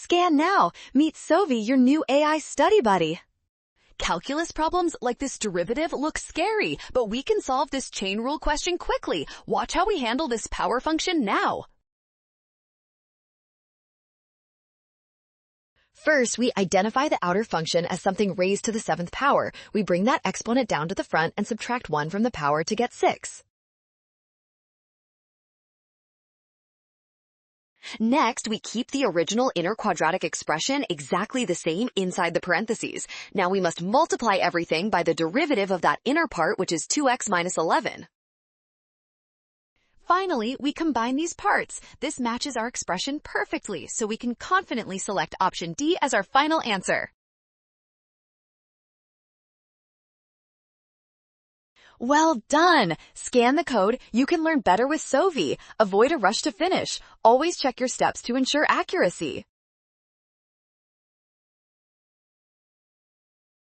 Scan now. Meet Sovi, your new AI study buddy. Calculus problems like this derivative look scary, but we can solve this chain rule question quickly. Watch how we handle this power function now. First, we identify the outer function as something raised to the 7th power. We bring that exponent down to the front and subtract 1 from the power to get 6. Next, we keep the original inner quadratic expression exactly the same inside the parentheses. Now we must multiply everything by the derivative of that inner part, which is 2x minus 11. Finally, we combine these parts. This matches our expression perfectly, so we can confidently select option D as our final answer. Well done! Scan the code. You can learn better with Sovi. Avoid a rush to finish. Always check your steps to ensure accuracy.